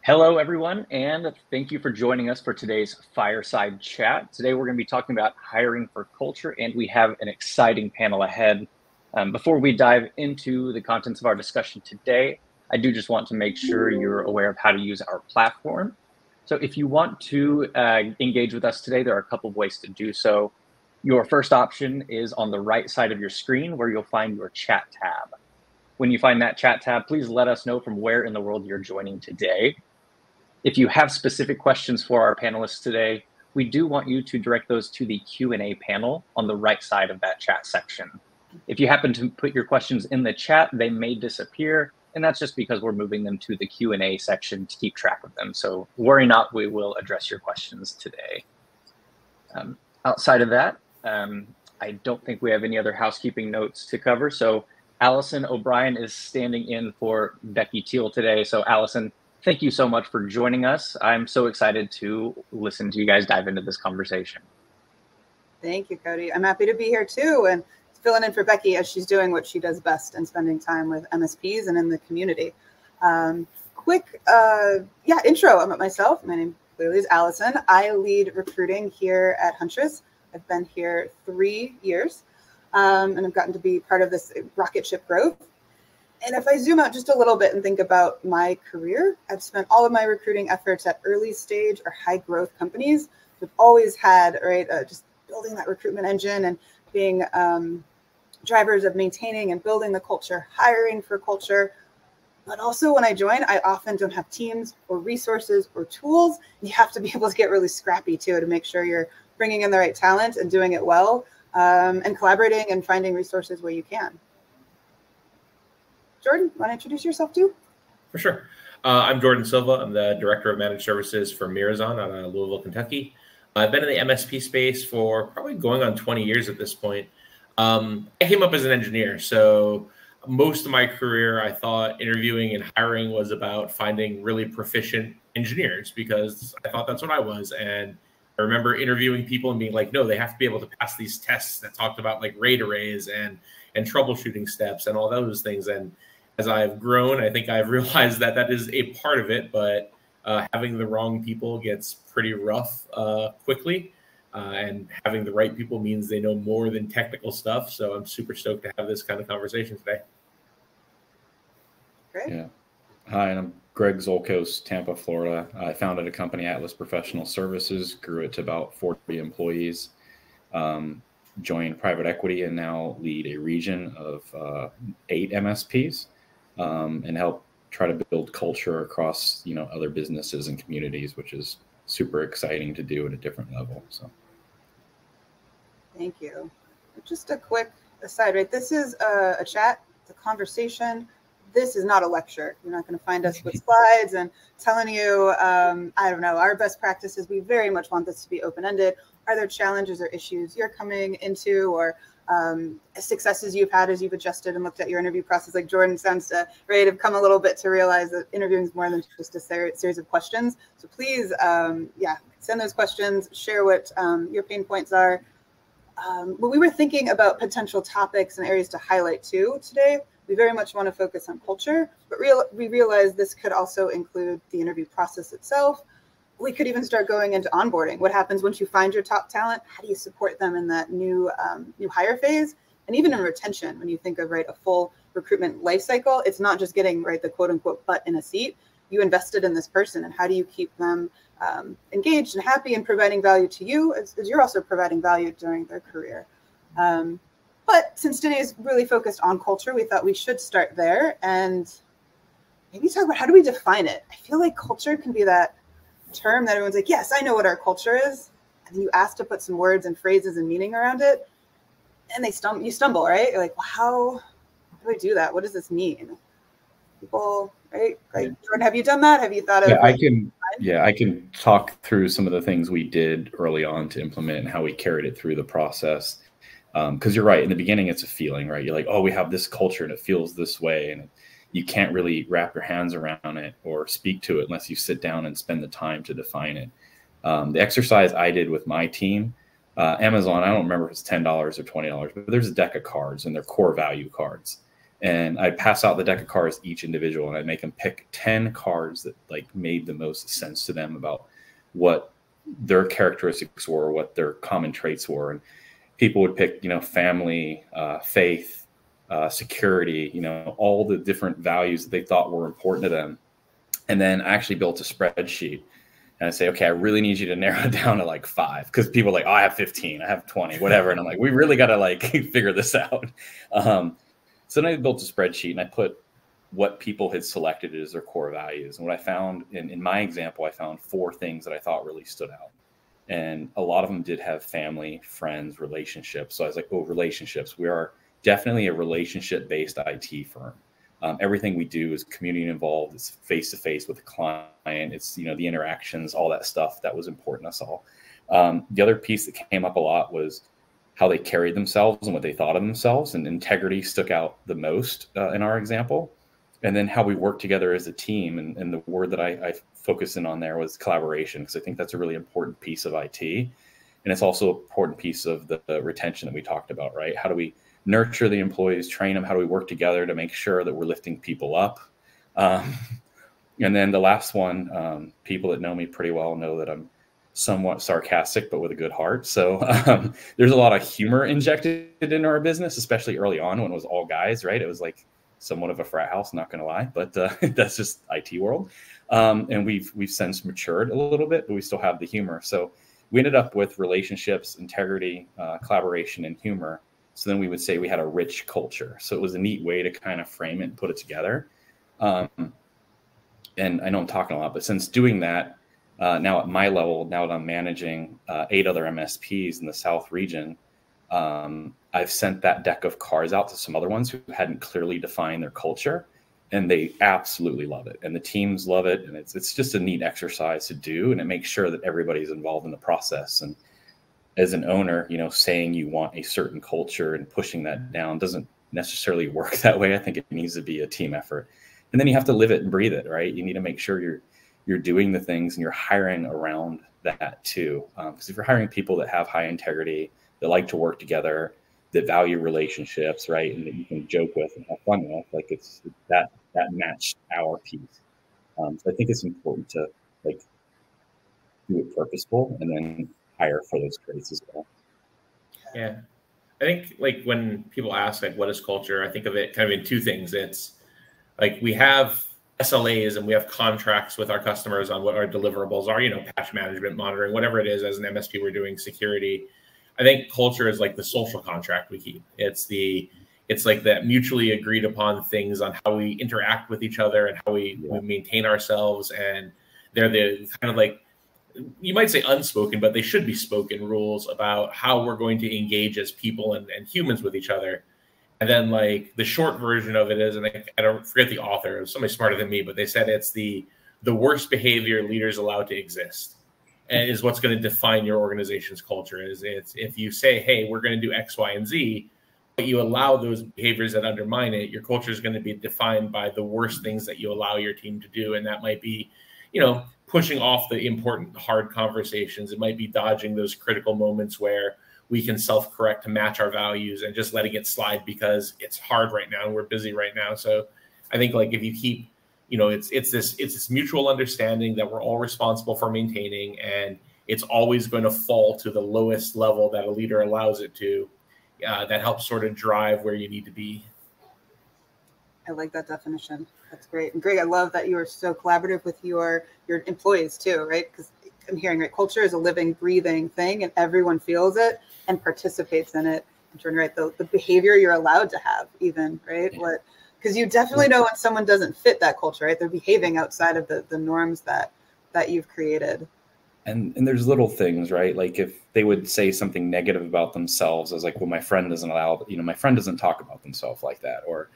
Hello, everyone, and thank you for joining us for today's fireside chat. Today, we're going to be talking about hiring for culture, and we have an exciting panel ahead. Before we dive into the contents of our discussion today, I do just want to make sure you're aware of how to use our platform. So if you want to engage with us today, there are a couple of ways to do so. Your first option is on the right side of your screen where you'll find your chat tab. When you find that chat tab, please let us know from where in the world you're joining today. If you have specific questions for our panelists today, we do want you to direct those to the Q&A panel on the right side of that chat section. If you happen to put your questions in the chat, they may disappear, and that's just because we're moving them to the Q&A section to keep track of them. So worry not, we will address your questions today. Outside of that, I don't think we have any other housekeeping notes to cover. So Allison O'Brien is standing in for Becky Teal today. So Allison, thank you so much for joining us. I'm so excited to listen to you guys dive into this conversation. Thank you, Cody. I'm happy to be here too, and filling in for Becky as she's doing what she does best and spending time with MSPs and in the community. Quick intro about myself. My name clearly is Allison. I lead recruiting here at Huntress. I've been here 3 years, and I've gotten to be part of this rocket ship growth. And if I zoom out just a little bit and think about my career, I've spent all of my recruiting efforts at early stage or high growth companies. We've always had, just building that recruitment engine and being drivers of maintaining and building the culture, hiring for culture. But also when I join, I often don't have teams or resources or tools. You have to be able to get really scrappy too to make sure you're bringing in the right talent and doing it well, and collaborating and finding resources where you can. Jordan, want to introduce yourself too? For sure. I'm Jordan Silva. I'm the Director of Managed Services for Mirazon out of Louisville, Kentucky. I've been in the MSP space for probably going on 20 years at this point. I came up as an engineer. So most of my career, I thought interviewing and hiring was about finding really proficient engineers because I thought that's what I was. And I remember interviewing people and being like, no, they have to be able to pass these tests that talked about like RAID arrays and troubleshooting steps and all those things. And as I've grown, I think I've realized that that is a part of it, but having the wrong people gets pretty rough quickly. And having the right people means they know more than technical stuff. So I'm super stoked to have this kind of conversation today. Great. Yeah. Hi, I'm Greg Zolkos, Tampa, Florida. I founded a company, Atlas Professional Services, grew it to about 40 employees. Joined private equity and now lead a region of 8 MSPs and help try to build culture across other businesses and communities, which is super exciting to do at a different level. So, thank you. Just a quick aside, right? This is a chat, it's a conversation. This is not a lecture. You're not going to find us with slides and telling you, I don't know, our best practices. We very much want this to be open-ended. Are there challenges or issues you're coming into or successes you've had as you've adjusted and looked at your interview process? Like Jordan sounds ready to come a little bit to realize that interviewing is more than just a series of questions. So please, send those questions, share what your pain points are. When we were thinking about potential topics and areas to highlight too today, we very much want to focus on culture, but we realize this could also include the interview process itself. We could even start going into onboarding. What happens once you find your top talent? How do you support them in that new hire phase? And even in retention, when you think of a full recruitment life cycle, it's not just getting the quote unquote butt in a seat. You invested in this person, and how do you keep them engaged and happy and providing value to you as you're also providing value during their career. But since today is really focused on culture, we thought we should start there and maybe talk about how do we define it? I feel like culture can be that term that everyone's like, yes, I know what our culture is. And then you ask to put some words and phrases and meaning around it. And you stumble, right? You're like, well, how do I do that? What does this mean? People, right? Like, Jordan, have you done that? Have you thought of I can talk through some of the things we did early on to implement and how we carried it through the process. Because you're right, in the beginning, it's a feeling, right? You're like, oh, we have this culture and it feels this way. And you can't really wrap your hands around it or speak to it unless you sit down and spend the time to define it. The exercise I did with my team, Amazon, I don't remember if it's $10 or $20, but there's a deck of cards and they're core value cards. And I'd pass out the deck of cards each individual, and I'd make them pick 10 cards that like made the most sense to them about what their characteristics were, what their common traits were. And people would pick, family, faith, security, all the different values that they thought were important to them. And then I actually built a spreadsheet. And I say, okay, I really need you to narrow it down to like 5, because people are like, oh, I have 15, I have 20, whatever. And I'm like, we really got to like figure this out. So then I built a spreadsheet and I put what people had selected as their core values. And what I found in my example, I found 4 things that I thought really stood out. And a lot of them did have family, friends, relationships. So I was like, oh, relationships. We are definitely a relationship-based IT firm. Everything we do is community involved. It's face-to-face with the client. It's, the interactions, all that stuff that was important to us all. The other piece that came up a lot was how they carried themselves and what they thought of themselves. And integrity stuck out the most in our example. And then how we work together as a team. And the word that I focused in on there was collaboration, because I think that's a really important piece of IT. And it's also an important piece of the retention that we talked about, right? How do we nurture the employees, train them? How do we work together to make sure that we're lifting people up? And then the last one, people that know me pretty well know that I'm somewhat sarcastic, but with a good heart. So there's a lot of humor injected into our business, especially early on when it was all guys, right? It was like somewhat of a frat house, not going to lie, but that's just IT world. And we've since matured a little bit, but we still have the humor. So we ended up with relationships, integrity, collaboration, and humor. So then we would say we had a rich culture. So it was a neat way to kind of frame it and put it together. And I know I'm talking a lot, but since doing that, now at my level, now that I'm managing 8 other MSPs in the South region, I've sent that deck of cards out to some other ones who hadn't clearly defined their culture, and they absolutely love it. And the teams love it. And it's just a neat exercise to do. And it makes sure that everybody's involved in the process. And as an owner, saying you want a certain culture and pushing that down doesn't necessarily work that way. I think it needs to be a team effort. And then you have to live it and breathe it, right? You need to make sure you're doing the things and you're hiring around that too. Because if you're hiring people that have high integrity, that like to work together, that value relationships, right, and that you can joke with and have fun with, like it's that matched our piece. So I think it's important to like do it purposeful and then hire for those traits as well. Yeah, I think like when people ask like what is culture, I think of it kind of in 2 things. It's like we have SLAs and we have contracts with our customers on what our deliverables are, patch management, monitoring, whatever it is. As an MSP, we're doing security. I think culture is like the social contract we keep. It's like that mutually agreed upon things on how we interact with each other and how we maintain ourselves. And they're the kind of like, you might say unspoken, but they should be spoken rules about how we're going to engage as people and humans with each other. And then like the short version of it is, and I don't forget the author, it was somebody smarter than me, but they said it's the worst behavior leaders allowed to exist. And is what's going to define your organization's culture. It's if you say, hey, we're going to do X, Y, and Z, but you allow those behaviors that undermine it, your culture is going to be defined by the worst things that you allow your team to do. And that might be, pushing off the important, hard conversations. It might be dodging those critical moments where we can self-correct to match our values and just letting it slide because it's hard right now and we're busy right now. So I think like if you keep, it's this mutual understanding that we're all responsible for maintaining, and it's always going to fall to the lowest level that a leader allows it to. That helps sort of drive where you need to be. I like that definition. That's great. And Greg, I love that you are so collaborative with your employees too, right? Because I'm hearing, right, culture is a living, breathing thing, and everyone feels it and participates in it. And turn right, the behavior you're allowed to have, even, right? Because you definitely know when someone doesn't fit that culture, right? They're behaving outside of the norms that you've created. And there's little things, right? Like if they would say something negative about themselves, I was like, well, my friend doesn't allow, my friend doesn't talk about themselves like that, or,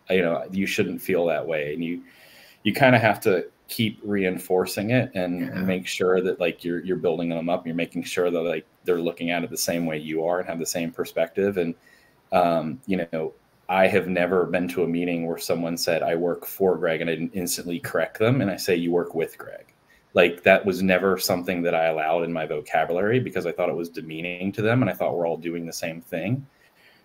you shouldn't feel that way. And you kind of have to keep reinforcing it and make sure that like you're building them up. You're making sure that like they're looking at it the same way you are and have the same perspective. And, I have never been to a meeting where someone said, I work for Greg, and I didn't instantly correct them. And I say, you work with Greg. Like that was never something that I allowed in my vocabulary because I thought it was demeaning to them. And I thought we're all doing the same thing.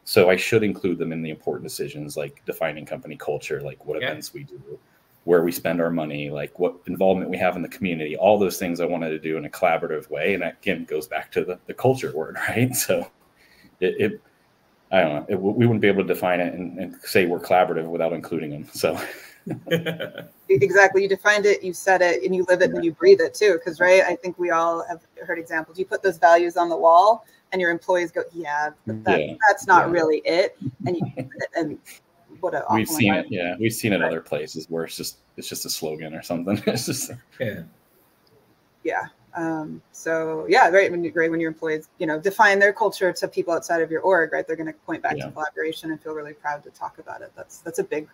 So I should include them in the important decisions, like defining company culture, like what events we do, where we spend our money, like what involvement we have in the community, all those things I wanted to do in a collaborative way. And that, again, goes back to the culture word, right? So I don't know, we wouldn't be able to define it and say we're collaborative without including them. So exactly. You defined it, you said it, and you live it and you breathe it too. Because, right, I think we all have heard examples. You put those values on the wall and your employees go, yeah, but that's not really it. And what a we've seen it. Yeah. We've seen it other places where it's just a slogan or something. It's just, so yeah, right. When your employees, define their culture to people outside of your org, right, they're going to point back to collaboration and feel really proud to talk about it. That's a big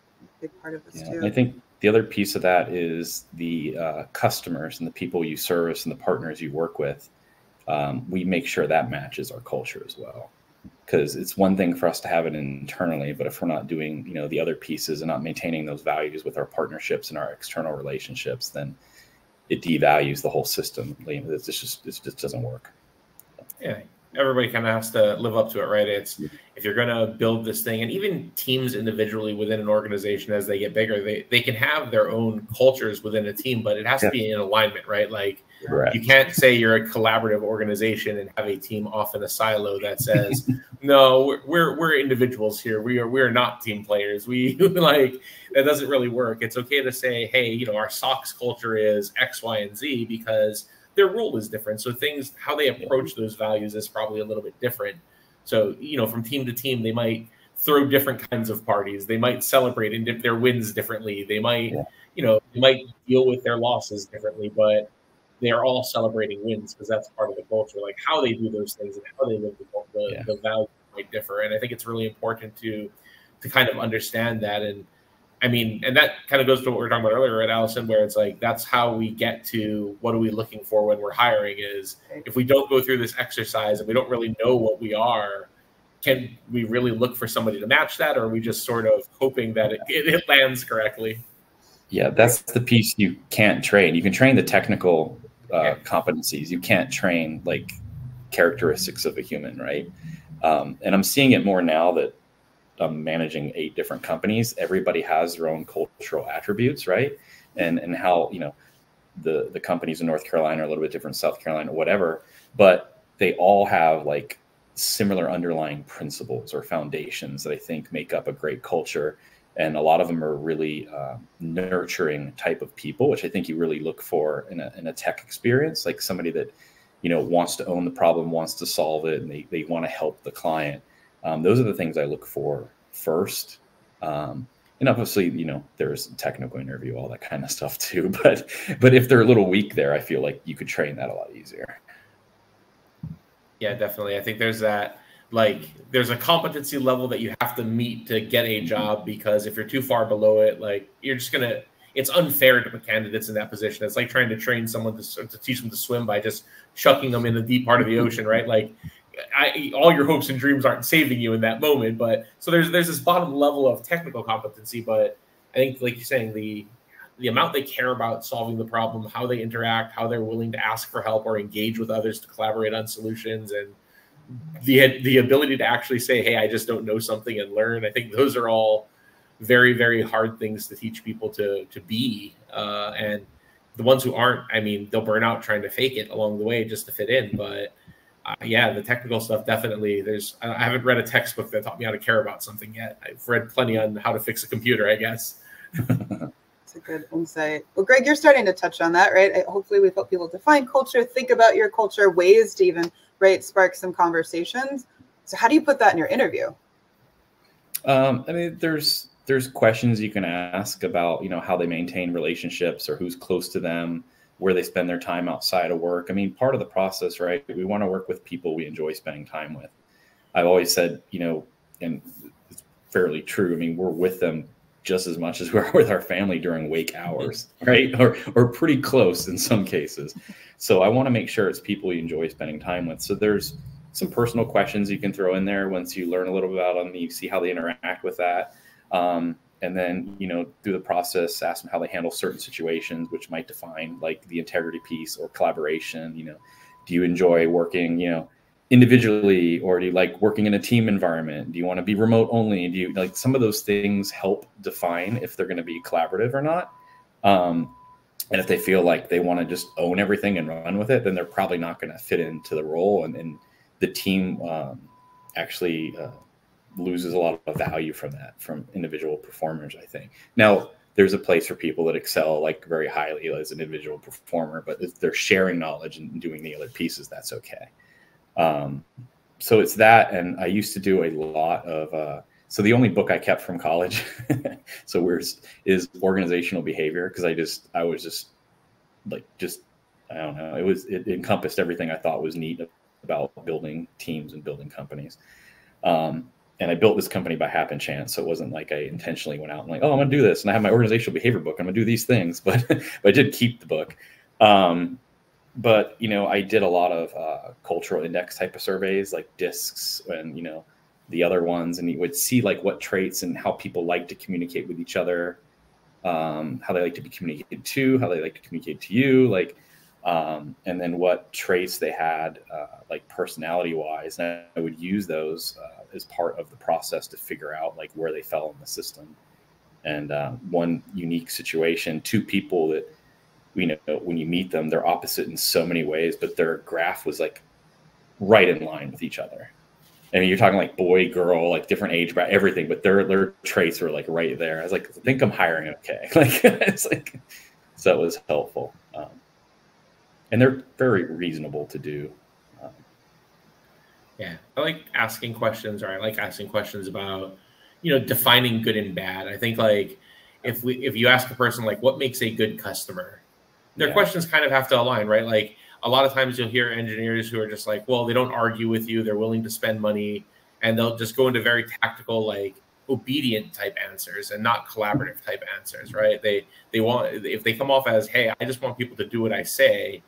part of this too. I think the other piece of that is the customers and the people you service and the partners you work with. We make sure that matches our culture as well, because it's one thing for us to have it internally, but if we're not doing, the other pieces and not maintaining those values with our partnerships and our external relationships, then it devalues the whole system. It just doesn't work. Yeah, everybody kind of has to live up to it, right? It's if you're going to build this thing, and even teams individually within an organization as they get bigger, they can have their own cultures within a team, but it has to be in alignment, right? Like you can't say you're a collaborative organization and have a team off in a silo that says, no, we're individuals here. We are not team players. We like that doesn't really work. It's okay to say, hey, our SOX culture is X, Y, and Z because their role is different. So how they approach those values is probably a little bit different. So, from team to team, they might throw different kinds of parties. They might celebrate their wins differently. They might, they might deal with their losses differently, but they're all celebrating wins because that's part of the culture. Like how they do those things and how they live the values might differ. And I think it's really important to kind of understand that. And I mean, and that kind of goes to what we were talking about earlier, right, Allison, where it's like, that's how we get to what are we looking for when we're hiring is if we don't go through this exercise and we don't really know what we are, can we really look for somebody to match that? Or are we just sort of hoping that it lands correctly? Yeah, that's the piece you can't train. You can train the technical competencies. You can't train like characteristics of a human, right? And I'm seeing it more now that I'm managing 8 different companies. Everybody has their own cultural attributes, right? And how, the companies in North Carolina are a little bit different, South Carolina, whatever, but they all have like similar underlying principles or foundations that I think make up a great culture. And a lot of them are really nurturing type of people, which I think you really look for in a tech experience, like somebody that, wants to own the problem, wants to solve it, and they want to help the client. Those are the things I look for first. And obviously, there's a technical interview, all that kind of stuff too. But if they're a little weak there, I feel like you could train that a lot easier. Yeah, definitely. I think there's that. Like there's a competency level that you have to meet to get a job, because if you're too far below it, like you're just it's unfair to put candidates in that position. It's like trying to train someone to teach them to swim by just chucking them in the deep part of the ocean, right? Like all your hopes and dreams aren't saving you in that moment. But so there's this bottom level of technical competency, but I think like you're saying, the amount they care about solving the problem, how they interact, how they're willing to ask for help or engage with others to collaborate on solutions, and the ability to actually say, hey, I just don't know something and learn. I think those are all very, very hard things to teach people to be. And the ones who aren't, I mean, they'll burn out trying to fake it along the way just to fit in. But the technical stuff, definitely. I haven't read a textbook that taught me how to care about something yet. I've read plenty on how to fix a computer, I guess. That's a good insight. Well, Greg, you're starting to touch on that, right? Hopefully we've helped people define culture, think about your culture, ways to even spark some conversations. So how do you put that in your interview? I mean, there's questions you can ask about, how they maintain relationships or who's close to them, where they spend their time outside of work. I mean, part of the process, right? We want to work with people we enjoy spending time with. I've always said, and it's fairly true. I mean, we're with them just as much as we're with our family during wake hours, right? Or pretty close in some cases. So I want to make sure it's people you enjoy spending time with. So there's some personal questions you can throw in there once you learn a little bit about them, you see how they interact with that. And then, through the process, ask them how they handle certain situations, which might define like the integrity piece or collaboration. Do you enjoy working, individually, or do you like working in a team environment? Do you want to be remote only? Do you like, some of those things help define if they're going to be collaborative or not. And if they feel like they want to just own everything and run with it, then they're probably not going to fit into the role, and the team actually loses a lot of value from that, from individual performers, I think. Now, there's a place for people that excel like very highly as an individual performer, but if they're sharing knowledge and doing the other pieces, that's okay. So it's that. And I used to do a lot of, so the only book I kept from college, is organizational behavior. Cause I was just I don't know. It encompassed everything I thought was neat about building teams and building companies. And I built this company by happen chance. So it wasn't like I intentionally went out and like, oh, I'm going to do this. And I have my organizational behavior book. I'm going to do these things, but I did keep the book. But, I did a lot of cultural index type of surveys, like DISCs and, the other ones. And you would see like what traits and how people like to communicate with each other, how they like to be communicated to, how they like to communicate to you, like, and then what traits they had, like personality wise. And I would use those as part of the process to figure out like where they fell in the system. And one unique situation, two people that, when you meet them, they're opposite in so many ways, but their graph was like right in line with each other. I mean, you're talking like boy, girl, like different age, everything, but their traits were like right there. I was like, I think I'm hiring okay. Like, it's like, so it was helpful. And they're very reasonable to do. Yeah, I like asking questions, or I like asking questions about, defining good and bad. I think like if you ask a person like what makes a good customer, their questions kind of have to align, right? Like a lot of times you'll hear engineers who are just like, well, they don't argue with you, they're willing to spend money, and they'll just go into very tactical, like obedient type answers and not collaborative type answers, right? They want, if they come off as, hey, I just want people to do what I say,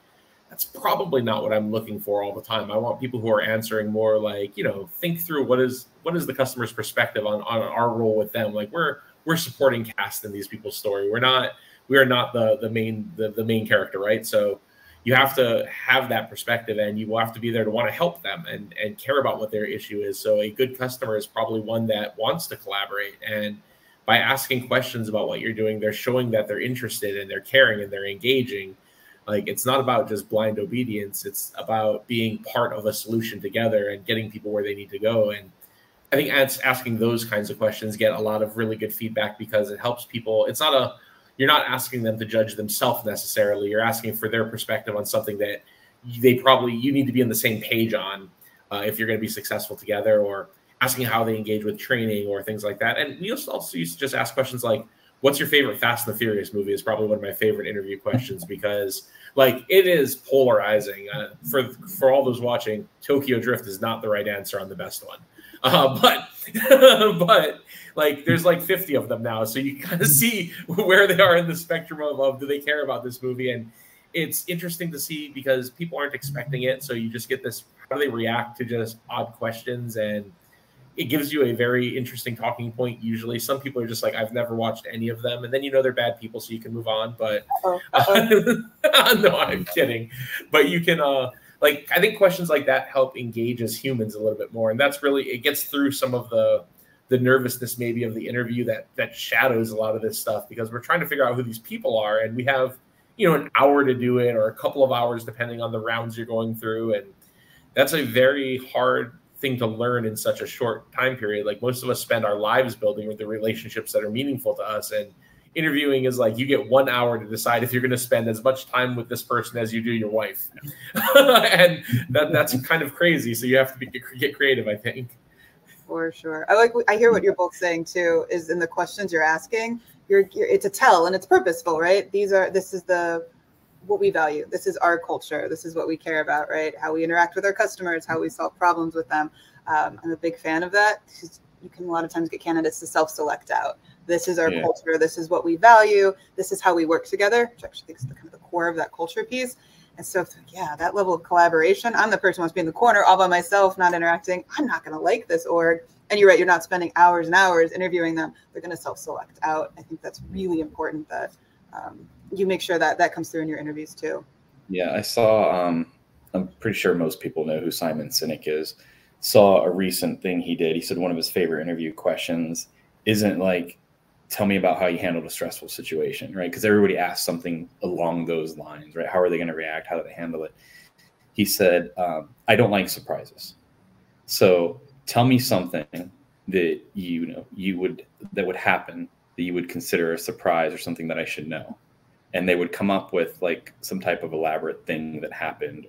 that's probably not what I'm looking for all the time. I want people who are answering more like, think through what is the customer's perspective on our role with them. Like we're supporting cast in these people's story. We are not the main character, right? So you have to have that perspective, and you will have to be there to want to help them and care about what their issue is. So a good customer is probably one that wants to collaborate, and by asking questions about what you're doing, they're showing that they're interested and they're caring and they're engaging. Like, it's not about just blind obedience. It's about being part of a solution together and getting people where they need to go. And I think asking those kinds of questions get a lot of really good feedback, because it helps people. You're not asking them to judge themselves necessarily. You're asking for their perspective on something that you need to be on the same page on if you're going to be successful together, or asking how they engage with training or things like that. And we also used to just ask questions like, what's your favorite Fast and the Furious movie is probably one of my favorite interview questions, because like it is polarizing. For all those watching, Tokyo Drift is not the right answer on the best one. But like there's like 50 of them now. So you kind of see where they are in the spectrum of do they care about this movie? And it's interesting to see because people aren't expecting it. So you just get this, how do they react to just odd questions? And it gives you a very interesting talking point. Usually some people are just like, I've never watched any of them. And then, they're bad people, so you can move on. But no, I'm kidding. But you can, I think questions like that help engage as humans a little bit more. And that's really, it gets through some of the nervousness maybe of the interview that shadows a lot of this stuff, because we're trying to figure out who these people are. And we have, an hour to do it, or a couple of hours, depending on the rounds you're going through. And that's a very hard thing to learn in such a short time period. Like most of us spend our lives building with the relationships that are meaningful to us. And interviewing is like, you get 1 hour to decide if you're going to spend as much time with this person as you do your wife. And that's kind of crazy. So you have to get creative, I think. For sure. I hear what you're both saying too, is in the questions you're asking, it's a tell and it's purposeful, right? This is what we value. This is our culture. This is what we care about, right? How we interact with our customers, how we solve problems with them. I'm a big fan of that, because you can a lot of times get candidates to self-select out. This is our culture. This is what we value. This is how we work together, which I actually think is kind of the core of that culture piece. And so, that level of collaboration, I'm the person who wants to be in the corner all by myself, not interacting. I'm not going to like this org. And you're right, you're not spending hours and hours interviewing them. They're going to self-select out. I think that's really important that you make sure that comes through in your interviews too. Yeah, I saw I'm pretty sure most people know who Simon Sinek is. Saw a recent thing he did. He said one of his favorite interview questions isn't like, tell me about how you handled a stressful situation, right? Because everybody asks something along those lines, right? How are they going to react? How do they handle it? He said, I don't like surprises. So tell me something that that would happen that you would consider a surprise or something that I should know. And they would come up with like some type of elaborate thing that happened,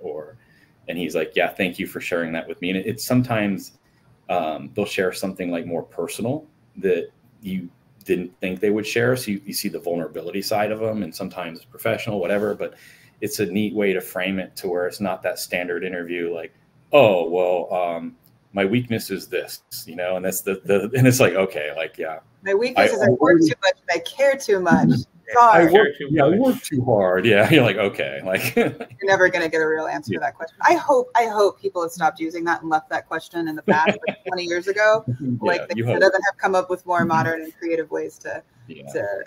and he's like, yeah, thank you for sharing that with me. And it's sometimes they'll share something like more personal that you didn't think they would share. So you see the vulnerability side of them, and sometimes professional, whatever, but it's a neat way to frame it to where it's not that standard interview, like, oh, well, my weakness is this, and that's and it's like, okay, like, yeah. My weakness is I work too much and I care too much. I work too hard. Yeah. You're like, okay, like you're never going to get a real answer to that question. I hope people have stopped using that and left that question in the past, like 20 years ago. Like they should have come up with more modern and creative ways to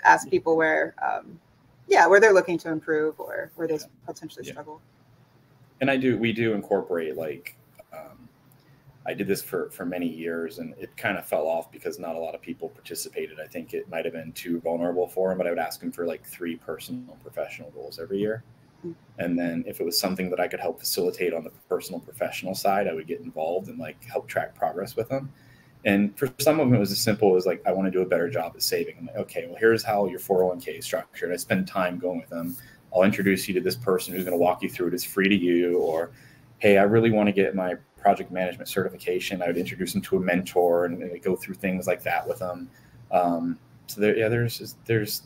ask people where they're looking to improve or where they potentially struggle. And we do incorporate like, I did this for many years, and it kind of fell off because not a lot of people participated. I think it might have been too vulnerable for them, but I would ask them for like 3 personal and professional goals every year. And then if it was something that I could help facilitate on the personal professional side, I would get involved and like help track progress with them. And for some of them, it was as simple as like, I want to do a better job at saving. I'm like, okay, well, here's how your 401k is structured. I spend time going with them. I'll introduce you to this person who's going to walk you through it. It's free to you. Or, hey, I really want to get my project management certification. I would introduce them to a mentor and go through things like that with them. So there's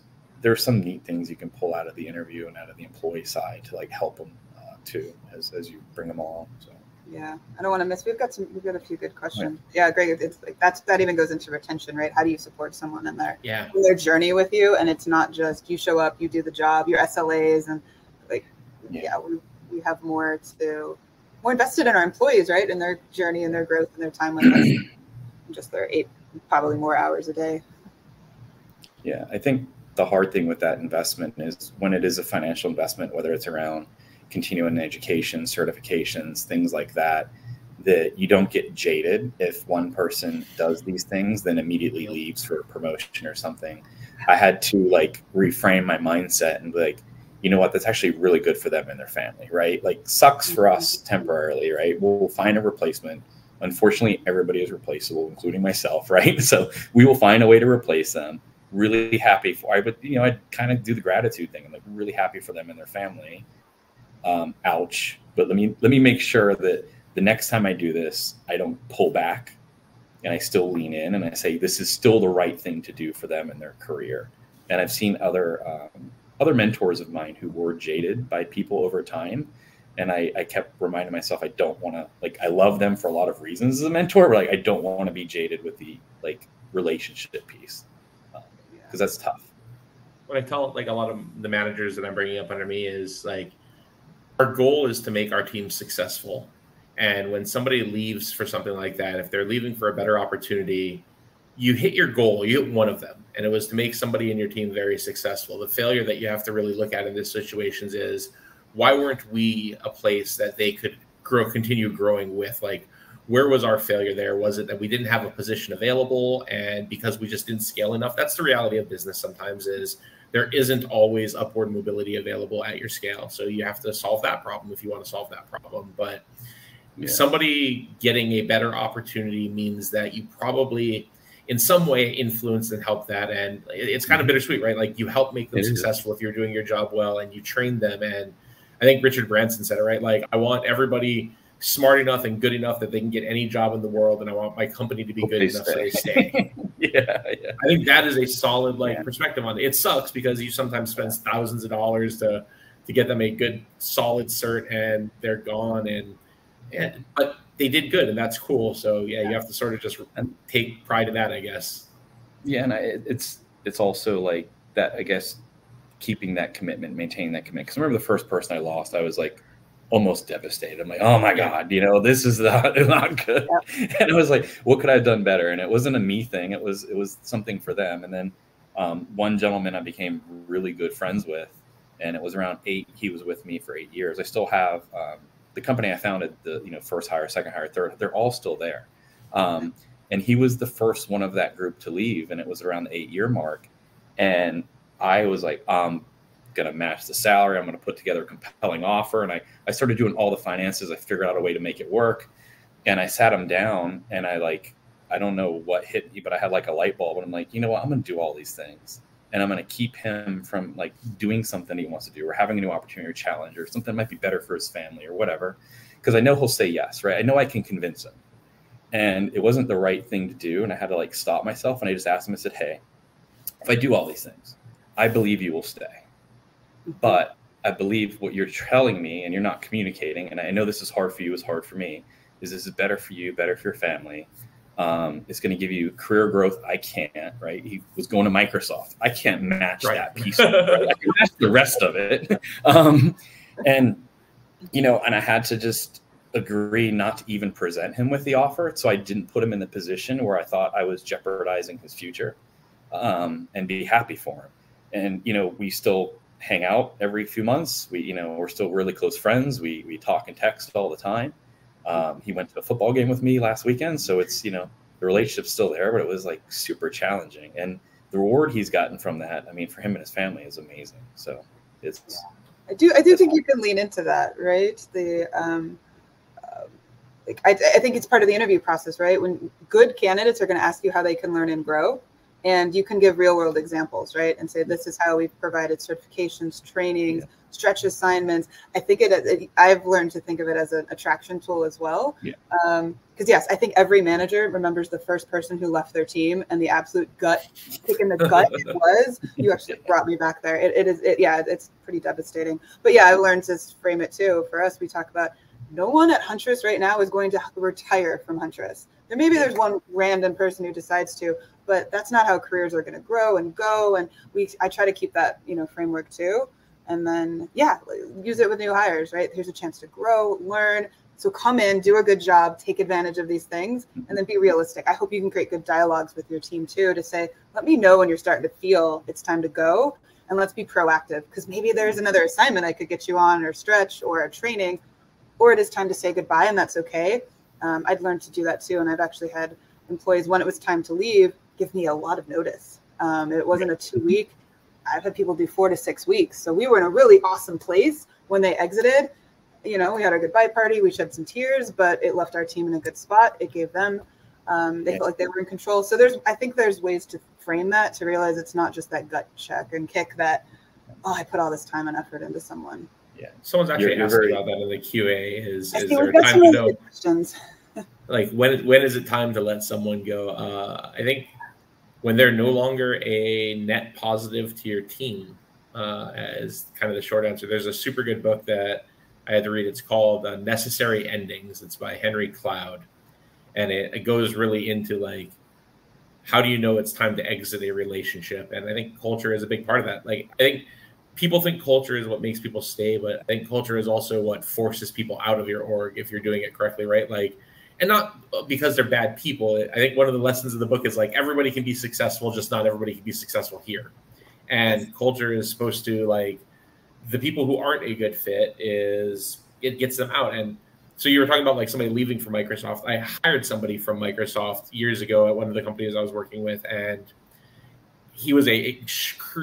some neat things you can pull out of the interview and out of the employee side to like help them too as you bring them along. So yeah, I don't want to miss. We've got a few good questions. Yeah, Greg, it's like that even goes into retention, right? How do you support someone in their journey with you? And it's not just you show up, you do the job, your SLAs, and like we have more invested in our employees, right? In their journey and their growth and their time with us. Just their 8, probably more hours a day. Yeah, I think the hard thing with that investment is when it is a financial investment, whether it's around continuing education, certifications, things like that, that you don't get jaded if one person does these things, then immediately leaves for a promotion or something. I had to like reframe my mindset and be like, you know what, that's actually really good for them and their family, right? Like sucks for us temporarily, right? We'll find a replacement. Unfortunately, everybody is replaceable, including myself, right? So we will find a way to replace them. Really happy I'd kind of do the gratitude thing. I'm like really happy for them and their family. Ouch. But let me make sure that the next time I do this, I don't pull back and I still lean in and I say, this is still the right thing to do for them and their career. And I've seen other mentors of mine who were jaded by people over time. And I kept reminding myself, I don't want to, like, I love them for a lot of reasons as a mentor, but like, I don't want to be jaded with the like relationship piece because that's tough. What I tell like a lot of the managers that I'm bringing up under me is like, our goal is to make our team successful. And when somebody leaves for something like that, if they're leaving for a better opportunity, you hit your goal, you hit one of them, and it was to make somebody in your team very successful. The failure that you have to really look at in these situations is, why weren't we a place that they could continue growing with? Like, where was our failure there? Was it that we didn't have a position available and because we just didn't scale enough? That's the reality of business sometimes, is there isn't always upward mobility available at your scale. So you have to solve that problem if you want to solve that problem. But somebody getting a better opportunity means that you probably in some way influence and help that. And it's kind of bittersweet, right? Like you help make them successful if you're doing your job well and you train them. And I think Richard Branson said it, right? Like, I want everybody smart enough and good enough that they can get any job in the world. And I want my company to be good enough so they stay. I think that is a solid perspective on it. It sucks because you sometimes spend thousands of dollars to get them a good, solid cert and they're gone. But they did good, and that's cool. So you have to sort of just take pride in that, I guess. Yeah, and it's also like that, I guess, keeping that commitment, maintaining that commitment. Because I remember the first person I lost, I was like almost devastated. I'm like, oh my God, this is not good. And I was like, what could I have done better? And it wasn't a me thing. It was something for them. And then one gentleman I became really good friends with, and it was around 8. He was with me for 8 years. I still have the company I founded, the first hire, second hire, third, they're all still there. And he was the first one of that group to leave, and it was around the 8-year mark. And I was like, I'm going to match the salary. I'm going to put together a compelling offer. And I started doing all the finances. I figured out a way to make it work. And I sat him down, and I don't know what hit me, but I had like a light bulb. And I'm like, you know what? I'm going to do all these things. And I'm going to keep him from like doing something he wants to do, or having a new opportunity or challenge, or something that might be better for his family or whatever. Because I know he'll say yes, right? I know I can convince him. And it wasn't the right thing to do. And I had to like stop myself. And I just asked him, I said, hey, if I do all these things, I believe you will stay. But I believe what you're telling me, and you're not communicating, and I know this is hard for you, it's hard for me, is this is better for you, better for your family. It's going to give you career growth. I can't, right? He was going to Microsoft. I can't match that piece. Right? I can match the rest of it. And I had to just agree not to even present him with the offer. So I didn't put him in the position where I thought I was jeopardizing his future, and be happy for him. And, we still hang out every few months. We're still really close friends. We talk and text all the time. He went to a football game with me last weekend. So it's, the relationship's still there, but it was like super challenging. And the reward he's gotten from that, I mean, for him and his family is amazing. So it's. I do think you can lean into that, right? I think it's part of the interview process, right? When good candidates are going to ask you how they can learn and grow, and you can give real world examples, right? And say, this is how we've provided certifications, trainings, stretch assignments. I think I've learned to think of it as an attraction tool as well. Because yes, I think every manager remembers the first person who left their team and the absolute kick in the gut it was. You actually brought me back there. It's pretty devastating. But yeah, I learned to frame it too. For us, we talk about no one at Huntress right now is going to retire from Huntress. There's one random person who decides to, but that's not how careers are going to grow and go. And I try to keep that, framework too. And then, use it with new hires, right? Here's a chance to grow, learn. So come in, do a good job, take advantage of these things, and then be realistic. I hope you can create good dialogues with your team too, to say, let me know when you're starting to feel it's time to go, and let's be proactive, because maybe there's another assignment I could get you on, or stretch, or a training, or it is time to say goodbye, and that's okay. I'd learned to do that too. And I've actually had employees, when it was time to leave, give me a lot of notice. It wasn't a 2-week. I've had people do 4 to 6 weeks. So we were in a really awesome place when they exited. We had our goodbye party. We shed some tears, but it left our team in a good spot. It gave them, they felt like they were in control. So I think there's ways to frame that, to realize it's not just that gut check and kick that, I put all this time and effort into someone. Yeah, someone's actually asking about that in the QA. Is there a time to know? Questions. Like when is it time to let someone go? I think when they're no longer a net positive to your team, as kind of the short answer. There's a super good book that I had to read. It's called Necessary Endings. It's by Henry Cloud, and it goes really into like, how do you know it's time to exit a relationship? And I think culture is a big part of that. Like, I think people think culture is what makes people stay, but I think culture is also what forces people out of your org if you're doing it correctly, right? Like, and not because they're bad people. I think one of the lessons of the book is like, everybody can be successful, just not everybody can be successful here. And culture is supposed to, like, the people who aren't a good fit, it gets them out. And so you were talking about like somebody leaving from Microsoft. I hired somebody from Microsoft years ago at one of the companies I was working with, and he was a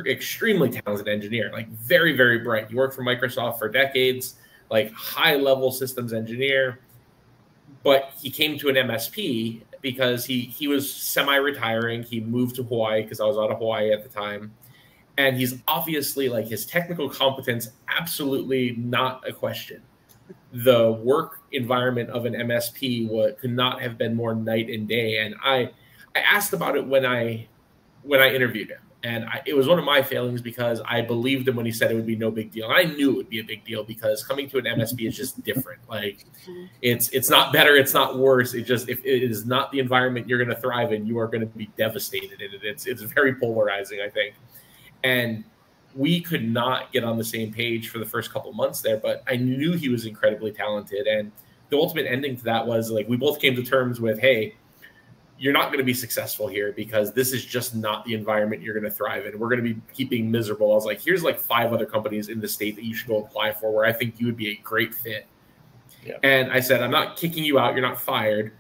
extremely talented engineer, like very, very bright. He worked for Microsoft for decades, like high level systems engineer. But he came to an MSP because he was semi-retiring. He moved to Hawaii because I was out of Hawaii at the time. And he's obviously, like, his technical competence, absolutely not a question. The work environment of an MSP could not have been more night and day. And I asked about it when I interviewed him. And it was one of my failings because I believed him when he said it would be no big deal. And I knew it would be a big deal because coming to an MSP is just different. Like, it's not better, it's not worse. It just, if it is not the environment you're going to thrive in, you are going to be devastated in it. It's very polarizing, I think. And we could not get on the same page for the first couple months there, but I knew he was incredibly talented. And the ultimate ending to that was, like, we both came to terms with, hey, you're not going to be successful here because this is just not the environment you're going to thrive in. We're going to be keeping miserable. I was like, here's like 5 other companies in the state that you should go apply for where I think you would be a great fit. Yeah. And I said, I'm not kicking you out. You're not fired.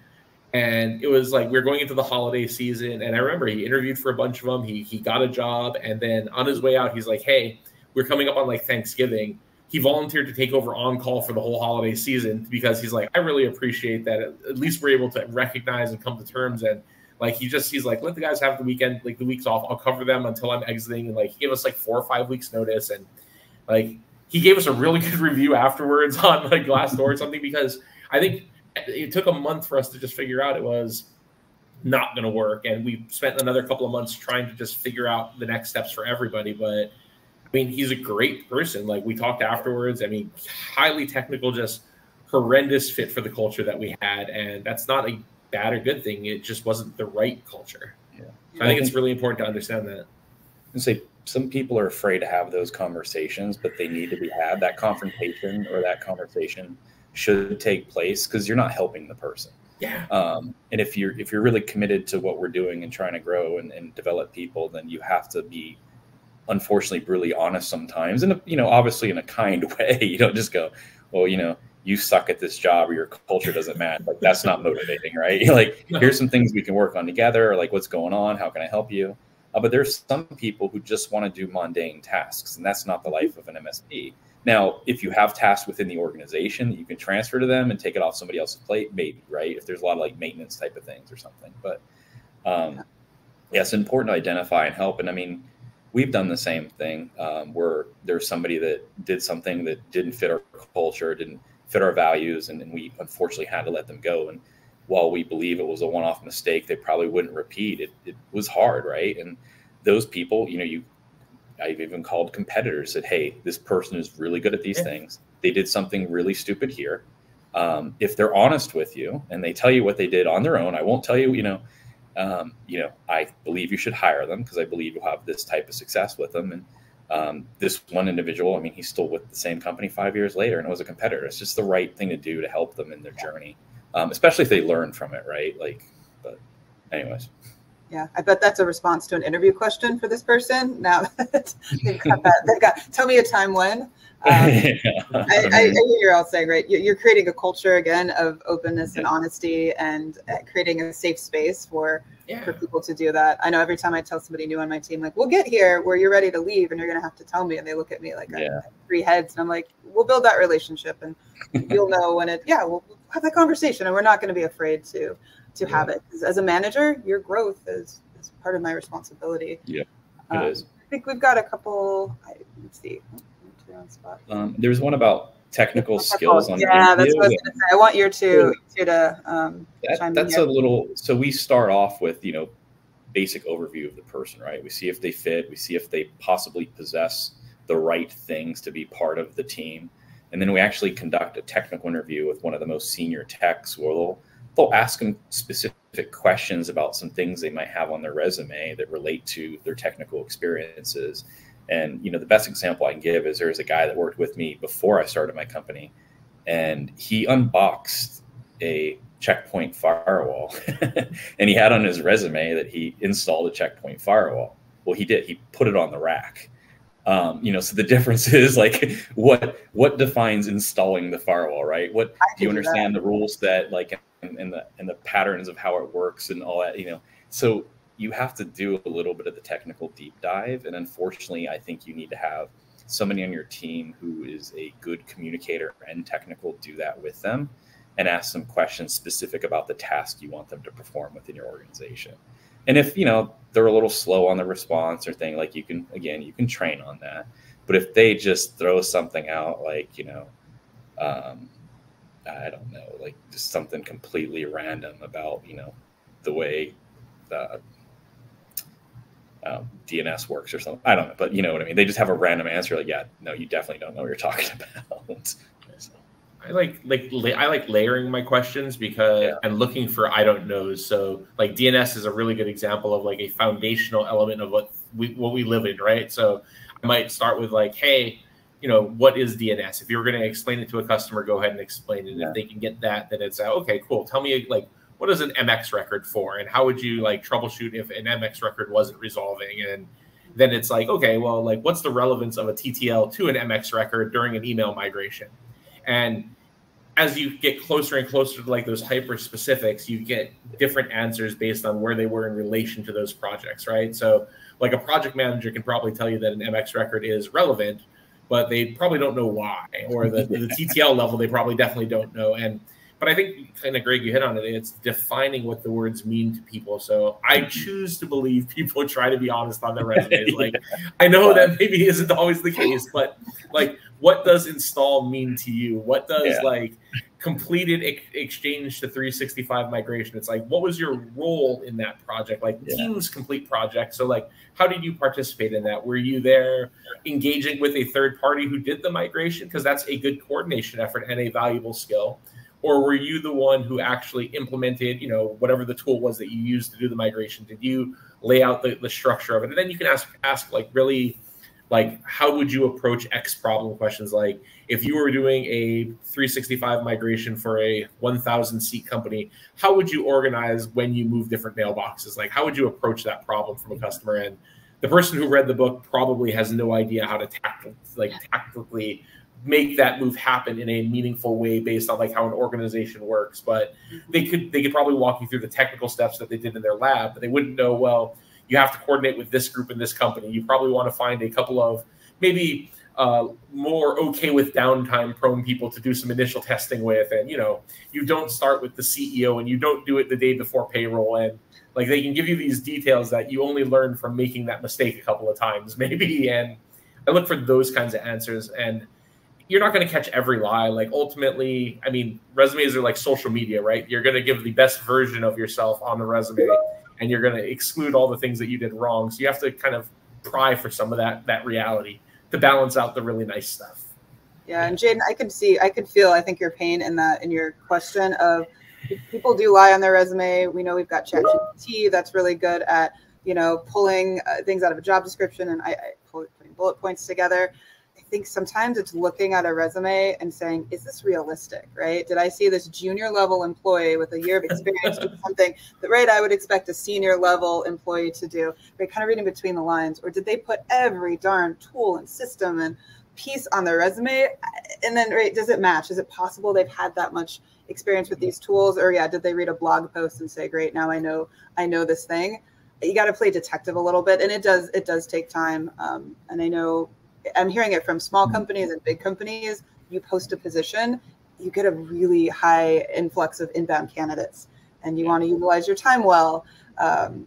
And it was like we were going into the holiday season, and I remember he interviewed for a bunch of them. He got a job, and then on his way out, he's like, "Hey, we're coming up on like Thanksgiving." He volunteered to take over on call for the whole holiday season because he's like, "I really appreciate that. At least we're able to recognize and come to terms." And like he's like, "Let the guys have the weekend, like the weeks off. I'll cover them until I'm exiting." And like he gave us like 4 or 5 weeks notice, and like he gave us a really good review afterwards on like Glassdoor or something, because I think it took a month for us to just figure out it was not going to work. And we spent another couple of months trying to just figure out the next steps for everybody. But I mean, he's a great person. Like we talked afterwards. I mean, highly technical, just horrendous fit for the culture that we had. And that's not a bad or good thing. It just wasn't the right culture. Yeah. So I think it's really important to understand that. And say some people are afraid to have those conversations, but they need to be had. That confrontation or that conversation should take place, because you're not helping the person. Yeah. And if you're really committed to what we're doing and trying to grow and develop people, then you have to be, unfortunately, brutally honest sometimes. And, you know, obviously in a kind way. You don't just go, well, you know, you suck at this job or your culture doesn't match. Like that's not motivating, right? Like, here's some things we can work on together. Or like, what's going on? How can I help you? But there's some people who just want to do mundane tasks, and that's not the life of an MSP. Now, if you have tasks within the organization that you can transfer to them and take it off somebody else's plate, maybe, right? If there's a lot of like maintenance type of things or something. But yeah, it's important to identify and help. And I mean, we've done the same thing where there's somebody that did something that didn't fit our culture, didn't fit our values, and we unfortunately had to let them go. And while we believe it was a one-off mistake, they probably wouldn't repeat. It was hard, right? And those people, you know, I've even called competitors, said, hey, this person is really good at these things. They did something really stupid here. If they're honest with you and they tell you what they did on their own, I won't tell you, I believe you should hire them because I believe you'll have this type of success with them. And this one individual, I mean, he's still with the same company 5 years later and it was a competitor. It's just the right thing to do to help them in their journey, especially if they learn from it, right? Like, but anyways. Yeah, I bet that's a response to an interview question for this person. Now that they've got that, tell me a time when. I hear you're all saying, right? You're creating a culture again of openness and honesty, and creating a safe space for people to do that. I know every time I tell somebody new on my team, like, we'll get here where you're ready to leave, and you're gonna have to tell me, and they look at me like I have 3 heads, and I'm like, we'll build that relationship, and you'll know when we'll have that conversation, and we're not going to be afraid to have it. As a manager, your growth is part of my responsibility. Yeah, it is. I think we've got a couple. Let's see. There's one about technical skills. On yeah, that's what I was going to say. I want you to chime that's in a little. So we start off with basic overview of the person, right? We see if they fit. We see if they possibly possess the right things to be part of the team, and then we actually conduct a technical interview with one of the most senior techs, where they'll ask them specific questions about some things they might have on their resume that relate to their technical experiences. And, the best example I can give is there's a guy that worked with me before I started my company, and he unboxed a Checkpoint firewall and he had on his resume that he installed a Checkpoint firewall. Well, he did. He put it on the rack. So the difference is like what defines installing the firewall, right? What do you understand the rules that like and the patterns of how it works and all that, so you have to do a little bit of the technical deep dive. And unfortunately, I think you need to have somebody on your team who is a good communicator and technical do that with them and ask some questions specific about the task you want them to perform within your organization. And if, they're a little slow on the response or thing, like you can train on that. But if they just throw something out, like, I don't know, like just something completely random about, the way DNS works or something. I don't know, but you know what I mean? They just have a random answer. Like, yeah, no, you definitely don't know what you're talking about. So. I like layering my questions because and looking for I don't knows. So like DNS is a really good example of like a foundational element of what we live in, right? So I might start with like, hey, what is DNS? If you were going to explain it to a customer, go ahead and explain it. If they can get that, then it's okay, cool. Tell me like what is an MX record for, and how would you like troubleshoot if an MX record wasn't resolving? And then it's like, okay, well, like what's the relevance of a TTL to an MX record during an email migration? And as you get closer and closer to like those hyper specifics, you get different answers based on where they were in relation to those projects, right? So like a project manager can probably tell you that an MX record is relevant, but they probably don't know why, or the TTL level, they probably definitely don't know. But I think kind of, Greg, you hit on it. It's defining what the words mean to people. So I choose to believe people try to be honest on their resumes. Like, I know that maybe isn't always the case, but like, what does install mean to you? What does like completed exchange to 365 migration? It's like, what was your role in that project? Like Teams complete project. So like, how did you participate in that? Were you there engaging with a third party who did the migration? Because that's a good coordination effort and a valuable skill. Or were you the one who actually implemented, you know, whatever the tool was that you used to do the migration? Did you lay out the structure of it? And then you can ask like really, like, how would you approach X problem questions? Like if you were doing a 365 migration for a 1,000 seat company, how would you organize when you move different mailboxes? Like how would you approach that problem from a customer? And the person who read the book probably has no idea how to tactically make that move happen in a meaningful way based on like how an organization works. But they could probably walk you through the technical steps that they did in their lab, but they wouldn't know, well, you have to coordinate with this group in this company. You probably want to find a couple of maybe more okay with downtime prone people to do some initial testing with. And, you know, you don't start with the CEO and you don't do it the day before payroll. And like, they can give you these details that you only learn from making that mistake a couple of times maybe. And I look for those kinds of answers. And you're not going to catch every lie. Like ultimately, I mean, resumes are like social media, right? You're going to give the best version of yourself on the resume, and you're going to exclude all the things that you did wrong. So you have to kind of pry for some of that reality to balance out the really nice stuff. Yeah, and Jaden, I could feel, I think your pain in your question of people do lie on their resume. We know we've got ChatGPT that's really good at, you know, pulling things out of a job description and putting bullet points together. I think sometimes it's looking at a resume and saying, is this realistic, right? Did I see this junior level employee with a year of experience doing something that, right, I would expect a senior level employee to do, right? Kind of reading between the lines. Or did they put every darn tool and system and piece on their resume? And then, right, does it match? Is it possible they've had that much experience with these tools? Or did they read a blog post and say, great, now I know this thing? You got to play detective a little bit. And it does take time. And I know, I'm hearing it from small companies and big companies. You post a position, you get a really high influx of inbound candidates, and you want to utilize your time well.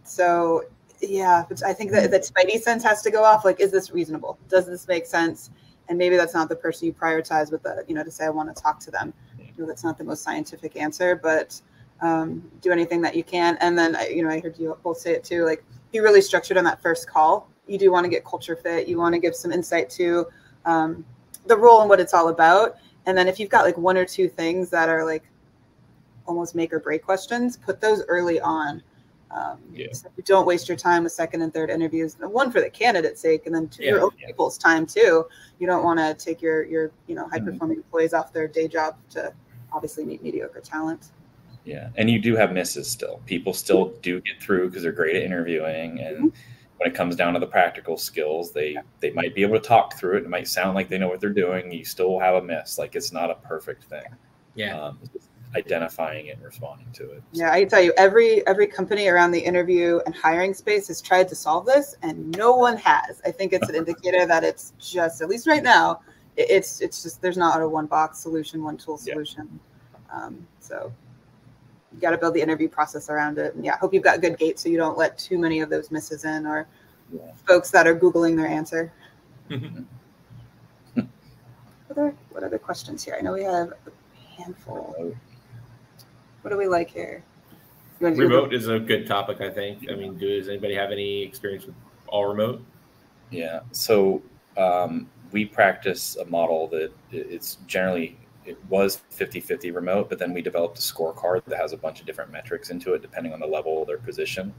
So yeah, I think that spidey sense has to go off. Like, is this reasonable? Does this make sense? And maybe that's not the person you prioritize with to say, I want to talk to them. That's not the most scientific answer, but do anything that you can. And then, I heard you both say it too, like be really structured on that first call. You do want to get culture fit. You want to give some insight to the role and what it's all about. And then if you've got like one or two things that are like almost make or break questions, put those early on. So you don't waste your time with second and third interviews. One, for the candidate's sake, and then two, your own people's time too. You don't want to take your high performing employees off their day job to obviously meet mediocre talent. Yeah, and you do have misses still. People still do get through because they're great at interviewing, and when it comes down to the practical skills, they might be able to talk through it. It might sound like they know what they're doing. You still have a miss. Like, it's not a perfect thing. Yeah. Identifying it and responding to it. Yeah, I can tell you, every company around the interview and hiring space has tried to solve this, and no one has. I think it's an indicator that it's just, at least right now, it's just, there's not a one box solution, one tool solution. So you got to build the interview process around it. And I hope you've got good gates so you don't let too many of those misses in, or folks that are Googling their answer. What other questions here? I know we have a handful. What do we like here? Remote is a good topic, I think. I mean, does anybody have any experience with all remote? Yeah. So we practice a model that it's generally, it was 50-50 remote, but then we developed a scorecard that has a bunch of different metrics into it, depending on the level of their position.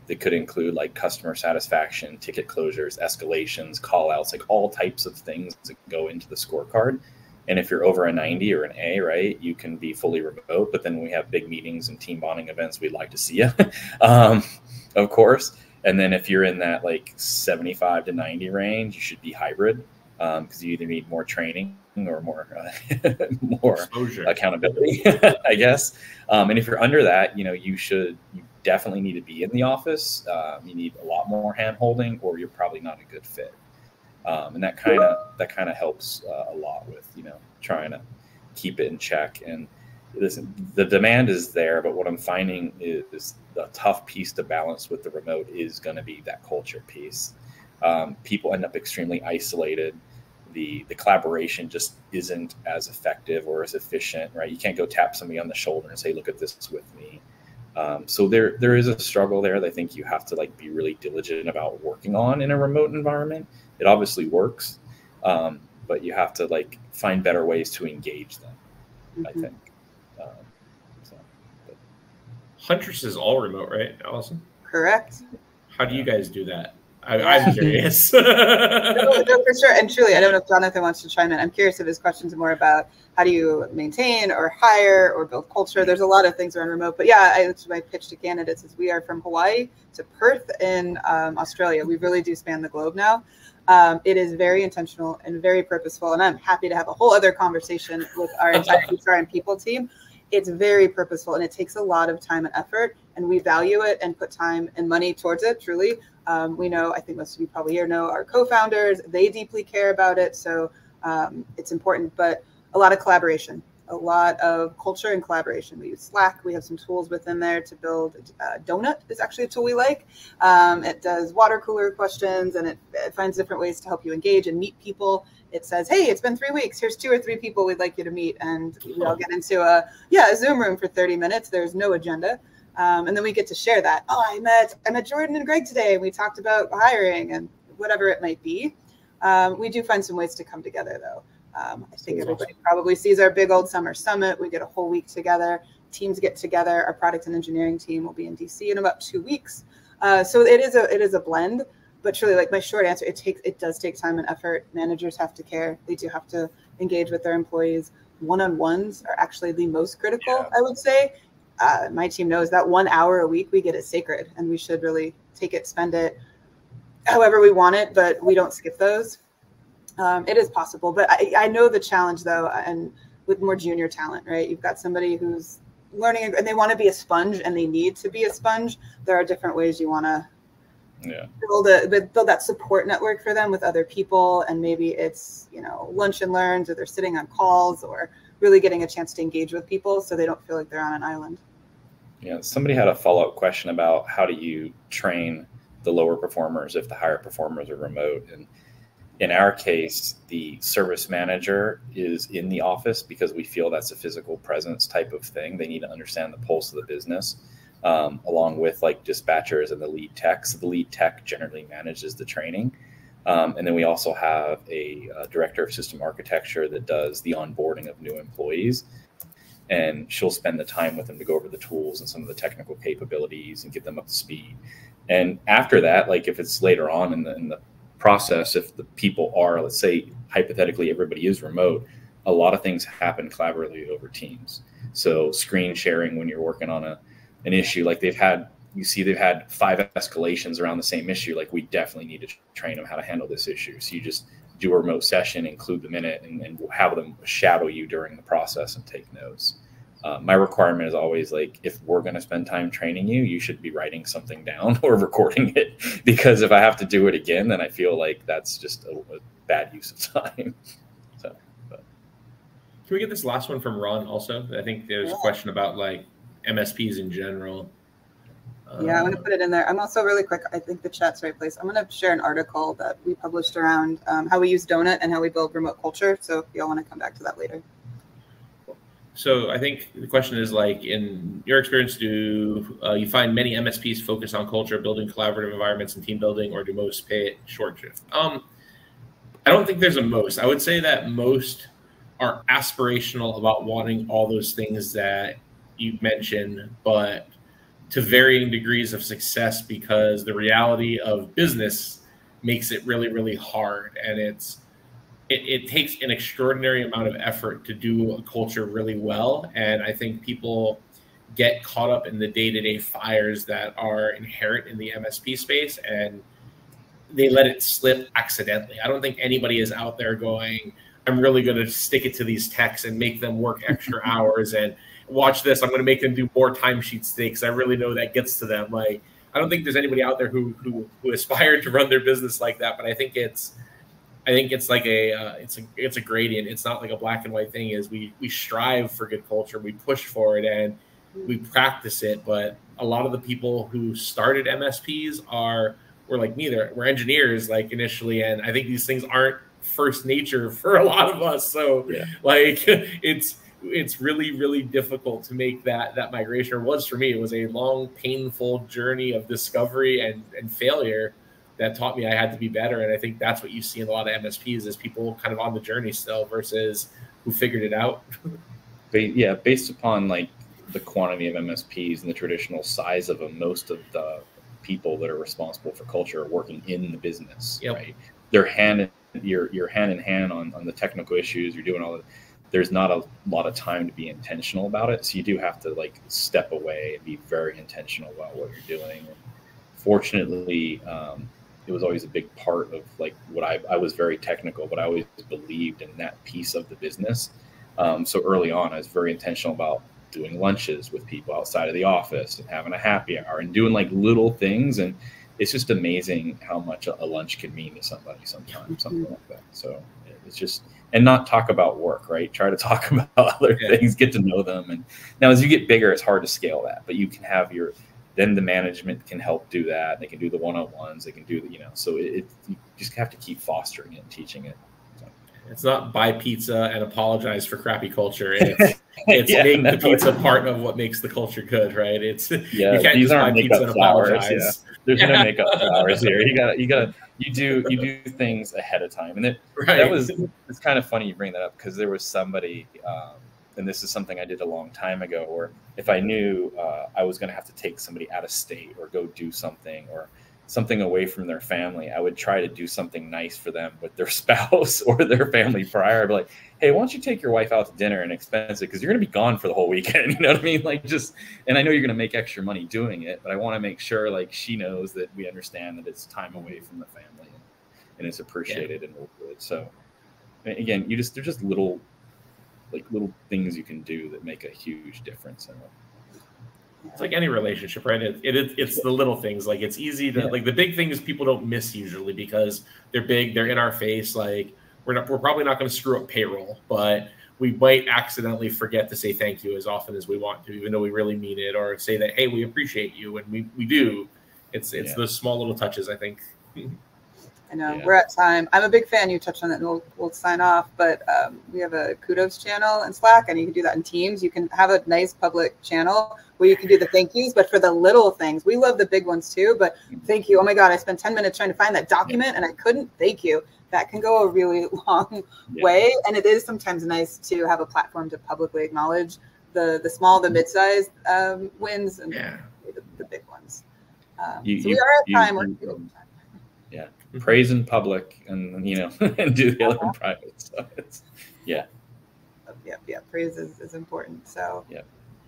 That could include like customer satisfaction, ticket closures, escalations, call outs, like all types of things that go into the scorecard. And if you're over a 90 or an A, right, you can be fully remote. But then when we have big meetings and team bonding events, we'd like to see you, of course. And then if you're in that like 75 to 90 range, you should be hybrid. because you either need more training or more more Exposure. accountability, I guess. And if you're under that, you definitely need to be in the office. You need a lot more hand holding, or you're probably not a good fit. And that kind of helps a lot with trying to keep it in check. And listen, the demand is there, but what I'm finding is the tough piece to balance with the remote is going to be that culture piece. People end up extremely isolated. The collaboration just isn't as effective or as efficient, right? You can't go tap somebody on the shoulder and say, look at this with me. So there is a struggle there that I think you have to be really diligent about working on in a remote environment. It obviously works, but you have to find better ways to engage them, I think. Huntress is all remote, right, Allison? Correct. How do you guys do that? I'm curious. No, for sure. And truly, I don't know if Jonathan wants to chime in. I'm curious if his questions are more about how do you maintain or hire or build culture. There's a lot of things around remote. But yeah, my pitch to candidates is we are from Hawaii to Perth in Australia. We really do span the globe now. It is very intentional and very purposeful. And I'm happy to have a whole other conversation with our entire HR and people team. It's very purposeful and it takes a lot of time and effort, and we value it and put time and money towards it, truly. We know, I think most of you probably here know our co-founders, they deeply care about it. So it's important, but a lot of collaboration, a lot of culture and collaboration. We use Slack. We have some tools within there to build. Donut is actually a tool we like. It does water cooler questions, and it finds different ways to help you engage and meet people. It says, hey, it's been 3 weeks. Here's 2 or 3 people we'd like you to meet. And we all get into a Zoom room for 30 minutes. There's no agenda. And then we get to share that. Oh, I met Jordan and Greg today, and we talked about hiring and whatever it might be. We do find some ways to come together, though. I think everybody probably sees our big old summer summit. We get a whole week together. Teams get together. Our product and engineering team will be in DC in about 2 weeks. So it is a blend. But truly, my short answer, it does take time and effort. Managers have to care. They do have to engage with their employees. One-on-ones are actually the most critical, I would say. My team knows that 1 hour a week we get is sacred, and we should really take it, spend it however we want it, but we don't skip those. It is possible, but I know the challenge though, and with more junior talent, right? You've got somebody who's learning and they want to be a sponge and they need to be a sponge. There are different ways you want to build that support network for them with other people, and maybe it's lunch and learns, or they're sitting on calls, or really getting a chance to engage with people so they don't feel like they're on an island. Yeah, somebody had a follow-up question about how do you train the lower performers if the higher performers are remote. And in our case, the service manager is in the office because we feel that's a physical presence type of thing. They need to understand the pulse of the business, along with dispatchers and the lead tech. So the lead tech generally manages the training. And then we also have a director of system architecture that does the onboarding of new employees. And she'll spend the time with them to go over the tools and some of the technical capabilities and get them up to speed. And after that, if it's later on in the process, if the people are, let's say, hypothetically, everybody is remote, a lot of things happen collaboratively over Teams. So screen sharing when you're working on an issue, they've had 5 escalations around the same issue. We definitely need to train them how to handle this issue. So you just do a remote session, include them in it, and have them shadow you during the process and take notes. My requirement is always if we're going to spend time training you, you should be writing something down or recording it, because if I have to do it again, then I feel that's just a bad use of time. So, Can we get this last one from Ron also? I think there's a question about MSPs in general. Yeah, I'm going to put it in there. I'm also really quick. I think the chat's the right place. I'm going to share an article that we published around how we use Donut and how we build remote culture. So if y'all want to come back to that later. So I think the question is in your experience, do you find many MSPs focus on culture, building collaborative environments and team building, or do most pay it short shift? I don't think there's a most. I would say that most are aspirational about wanting all those things that you mentioned, but to varying degrees of success, because the reality of business makes it really, really hard. And it takes an extraordinary amount of effort to do a culture really well. And I think people get caught up in the day-to-day fires that are inherent in the MSP space. And they let it slip accidentally. I don't think anybody is out there going, I'm really going to stick it to these techs and make them work extra hours and watch this. I'm going to make them do more timesheets today because I really know that gets to them. Like, I don't think there's anybody out there who aspired to run their business like that. But I think it's like it's a gradient. It's not like a black and white thing. Is we strive for good culture, we push for it, and we practice it. But a lot of the people who started MSPs were like me. We're engineers, like, initially, and I think these things aren't first nature for a lot of us. So like it's really, really difficult to make that migration. Or was for me. It was a long, painful journey of discovery and failure that taught me I had to be better. And I think that's what you see in a lot of MSPs is people kind of on the journey still versus who figured it out. Based upon like the quantity of MSPs and the traditional size of them, most of the people that are responsible for culture are working in the business, right? You're hand in hand on the technical issues. You're doing all that. There's not a lot of time to be intentional about it. So you do have to like step away and be very intentional about what you're doing. And fortunately, it was always a big part of like what I was very technical, but I always believed in that piece of the business. So early on, I was very intentional about doing lunches with people outside of the office and having a happy hour and doing like little things. And it's just amazing how much a lunch can mean to somebody sometimes, something like that. So it's just, and not talk about work, right? Try to talk about other things, get to know them. And now as you get bigger, it's hard to scale that, but you can have then the management can help do that. They can do the one-on-ones, they can do the, so you just have to keep fostering it and teaching it. So. It's not buy pizza and apologize for crappy culture. It's make the pizza part of what makes the culture good, right? It's you can't just buy pizza and apologize. There's no makeup flowers here. You do things ahead of time. And it's kind of funny you bring that up because there was somebody, and this is something I did a long time ago, or if I knew I was going to have to take somebody out of state or go do something or something away from their family, I would try to do something nice for them with their spouse or their family prior. I'd be like, hey, why don't you take your wife out to dinner and expense it? Because you're going to be gone for the whole weekend. You know what I mean? Like and I know you're going to make extra money doing it, but I want to make sure like she knows that we understand that it's time away from the family and it's appreciated and good. So again, they're just little things you can do that make a huge difference in it. It's like any relationship, right? It's the little things. Like it's easy to like the big things people don't miss usually because they're big, they're in our face. Like we're probably not going to screw up payroll, but we might accidentally forget to say thank you as often as we want to, even though we really mean it, or say that, hey, we appreciate you, and we do. It's those small little touches, I think. I know we're at time. I'm a big fan. You touched on it, and we'll sign off. But we have a kudos channel in Slack, and you can do that in Teams. You can have a nice public channel where you can do the thank yous. But for the little things, we love the big ones too. But thank you. Oh my God, I spent 10 minutes trying to find that document, and I couldn't. Thank you. That can go a really long way, and it is sometimes nice to have a platform to publicly acknowledge the small, the mid-sized wins, and the big ones. So we are at time. Yeah, praise in public, and and do the other in private. So it's praise is important. So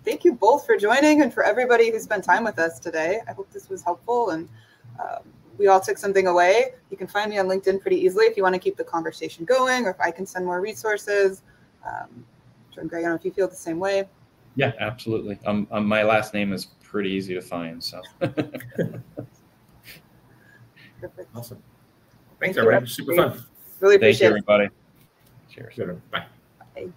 thank you both for joining, and for everybody who spent time with us today. I hope this was helpful, and we all took something away. You can find me on LinkedIn pretty easily if you want to keep the conversation going, or if I can send more resources. Greg, I don't know if you feel the same way. Yeah, absolutely. My last name is pretty easy to find, so. Perfect. Awesome. Thanks, everybody. Super fun. Really appreciate it. Thank you, everybody. Cheers. Bye. Bye.